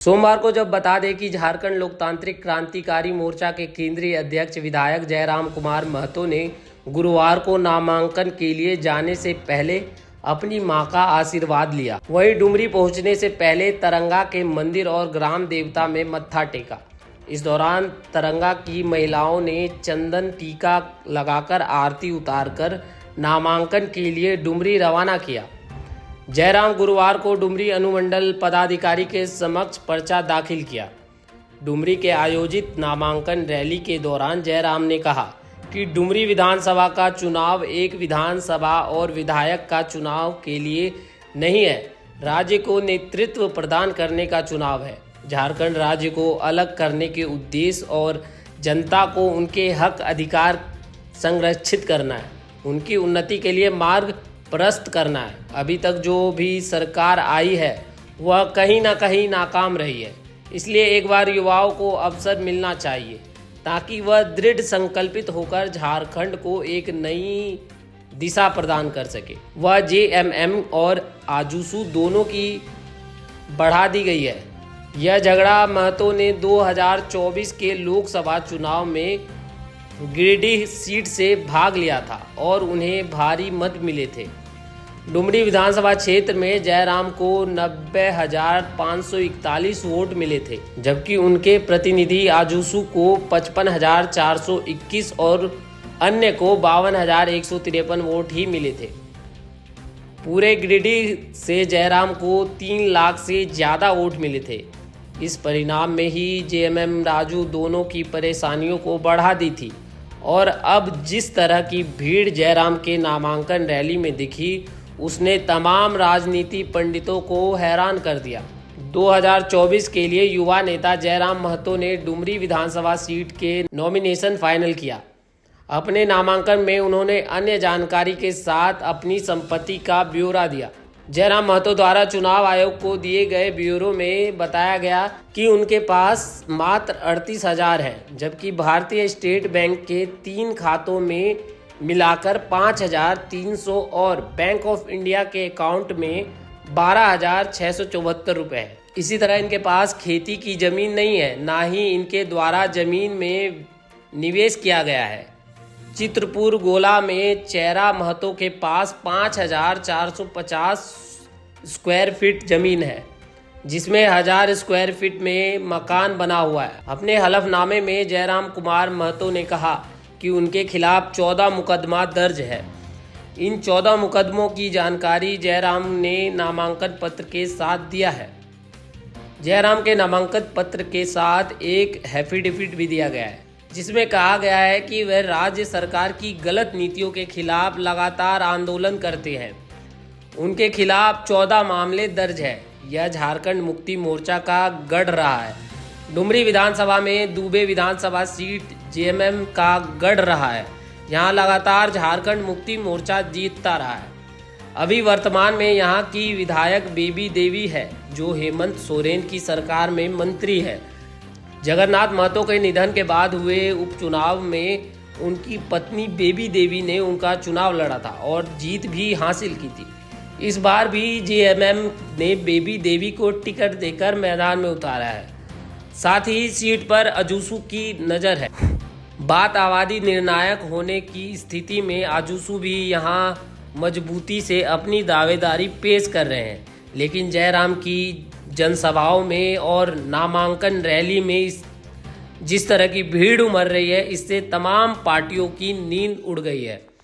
सोमवार को जब बता दें कि झारखंड लोकतांत्रिक क्रांतिकारी मोर्चा के केंद्रीय अध्यक्ष विधायक जयराम कुमार महतो ने गुरुवार को नामांकन के लिए जाने से पहले अपनी मां का आशीर्वाद लिया। वहीं डुमरी पहुंचने से पहले तरंगा के मंदिर और ग्राम देवता में मत्था टेका। इस दौरान तरंगा की महिलाओं ने चंदन टीका लगाकर आरती उतारकर नामांकन के लिए डुमरी रवाना किया। जयराम गुरुवार को डुमरी अनुमंडल पदाधिकारी के समक्ष पर्चा दाखिल किया। डुमरी के आयोजित नामांकन रैली के दौरान जयराम ने कहा कि डुमरी विधानसभा का चुनाव एक विधानसभा और विधायक का चुनाव के लिए नहीं है, राज्य को नेतृत्व प्रदान करने का चुनाव है। झारखंड राज्य को अलग करने के उद्देश्य और जनता को उनके हक अधिकार संरक्षित करना है, उनकी उन्नति के लिए मार्ग प्रशस्त करना है। अभी तक जो भी सरकार आई है वह कहीं ना कहीं नाकाम रही है, इसलिए एक बार युवाओं को अवसर मिलना चाहिए ताकि वह दृढ़ संकल्पित होकर झारखंड को एक नई दिशा प्रदान कर सके। वह जेएमएम और आजसू दोनों की बढ़ा दी गई है। यह झगड़ा महतो ने 2024 के लोकसभा चुनाव में गिरिडीह सीट से भाग लिया था और उन्हें भारी मत मिले थे। डुमरी विधानसभा क्षेत्र में जयराम को 90,541 वोट मिले थे, जबकि उनके प्रतिनिधि आजसू को 55,421 और अन्य को 52,153 वोट ही मिले थे। पूरे गिरिडीह से जयराम को 3 लाख से ज़्यादा वोट मिले थे। इस परिणाम में ही जेएमएम राजू दोनों की परेशानियों को बढ़ा दी थी और अब जिस तरह की भीड़ जयराम के नामांकन रैली में दिखी उसने तमाम राजनीति पंडितों को हैरान कर दिया। 2024 के लिए युवा नेता जयराम महतो ने डुमरी विधानसभा सीट के नॉमिनेशन फाइनल किया। अपने नामांकन में उन्होंने अन्य जानकारी के साथ अपनी संपत्ति का ब्यौरा दिया। जयराम महतो द्वारा चुनाव आयोग को दिए गए ब्यूरो में बताया गया कि उनके पास मात्र 38,000 है, जबकि भारतीय स्टेट बैंक के 3 खातों में मिलाकर 5,300 और बैंक ऑफ इंडिया के अकाउंट में 12,674 रुपये है। इसी तरह इनके पास खेती की जमीन नहीं है, ना ही इनके द्वारा जमीन में निवेश किया गया है। चित्रपुर गोला में चेरा महतो के पास 5,450 स्क्वायर फीट जमीन है, जिसमें 1,000 स्क्वायर फीट में मकान बना हुआ है। अपने हलफनामे में जयराम कुमार महतो ने कहा कि उनके खिलाफ 14 मुकदमा दर्ज है। इन 14 मुकदमों की जानकारी जयराम ने नामांकन पत्र के साथ दिया है। जयराम के नामांकन पत्र के साथ एक एफिडेविट भी दिया गया है, जिसमें कहा गया है कि वह राज्य सरकार की गलत नीतियों के खिलाफ लगातार आंदोलन करते हैं। उनके खिलाफ 14 मामले दर्ज है। यह झारखंड मुक्ति मोर्चा का गढ़ रहा है। डुमरी विधानसभा में दुबे विधानसभा सीट जेएमएम का गढ़ रहा है। यहाँ लगातार झारखंड मुक्ति मोर्चा जीतता रहा है। अभी वर्तमान में यहाँ की विधायक बेबी देवी है, जो हेमंत सोरेन की सरकार में मंत्री है। जगन्नाथ महतो के निधन के बाद हुए उपचुनाव में उनकी पत्नी बेबी देवी ने उनका चुनाव लड़ा था और जीत भी हासिल की थी। इस बार भी जेएमएम ने बेबी देवी को टिकट देकर मैदान में उतारा है। साथ ही सीट पर आजसू की नज़र है। बात आबादी निर्णायक होने की स्थिति में आजसू भी यहां मजबूती से अपनी दावेदारी पेश कर रहे हैं, लेकिन जयराम की जनसभाओं में और नामांकन रैली में जिस तरह की भीड़ उमड़ रही है, इससे तमाम पार्टियों की नींद उड़ गई है।